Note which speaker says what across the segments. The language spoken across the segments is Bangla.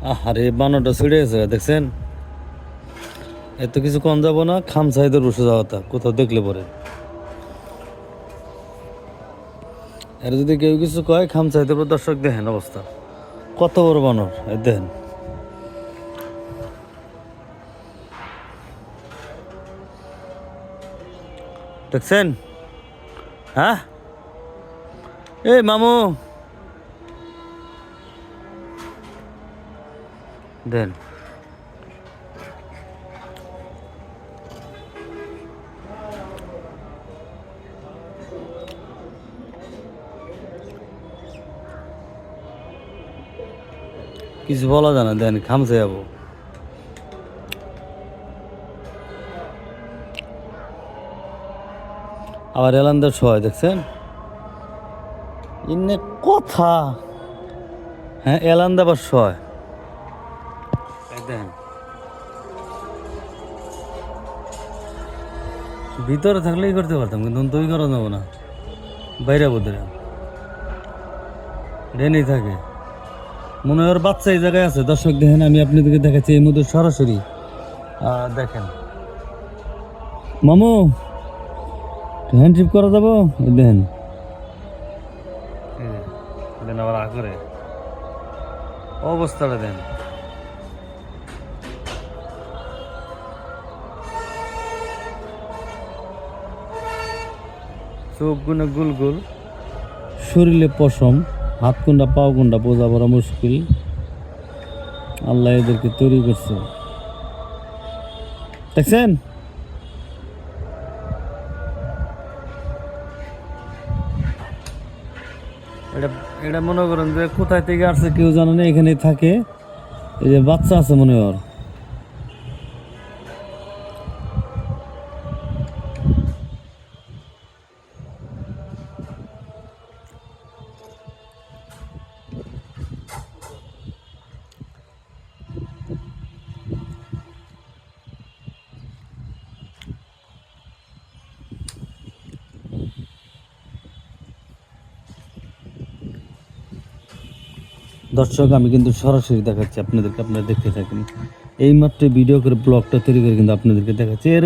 Speaker 1: আরে বানরটা ছিঁড়ে গেছে দেখছেন, এত কিছু কম যাবো না, খামসাইদের বসে যাওয়াটা কোথাও দেখলে পরে। এর যদি কেউ কিছু কয় খামসাইদের পর দর্শক দেখেন অবস্থা, কত বড় বানর দেখেন। দেখছেন? হ্যাঁ, এই মামু দেন। কিছু বলা যায় না, দেন খামসে যাবো। আবার এলান্দার ছয় দেখছেন, ইন্নে কথা। হ্যাঁ, এলান্দা আবার ছয় দেখেন। ভিতরে থাকলেই করতে পারতাম, কিন্তু তুই করা যাবো না, বাইরে বোধ রেনি থাকে মনে হয়। ওর বাচ্চা এই জায়গায় আছে, দর্শক দেখেন, আমি আপনাদেরকে দেখাচ্ছি এই মধ্যে সরাসরি। দেখেন মামু, হ্যান্ড ট্রিপ করা যাবো, দেখেন দেন আবার করে অবস্থাটা দেন। চোখ গুনে গুল গুল, শরীরে পশম, হাত কোনটা পাও কোনটা বোঝা বড় মুশকিল। আল্লাহ এদেরকে তৈরি করছে দেখছেন। এটা এটা মনে করেন যে কোথায় থেকে আসছে কেউ জানে না, এখানে থাকে। এই যে বাচ্চা আছে মনে হয়। দর্শক আমি কিন্তু সরাসরি দেখাচ্ছি আপনাদেরকে, আপনারা দেখতে থাকেন। এইমাত্র ভিডিও করে ব্লগটা তৈরি করে কিন্তু আপনাদেরকে দেখাচ্ছি। এর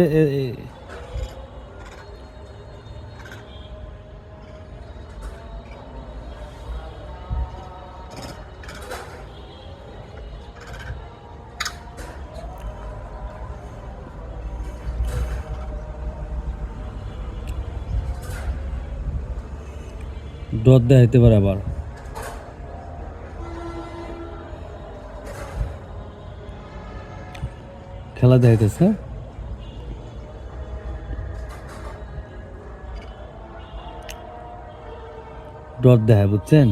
Speaker 1: ডট দেখাইতে পারে, আবার খেলা দেখাইতেছে, ডট দেখায় বুঝছেন।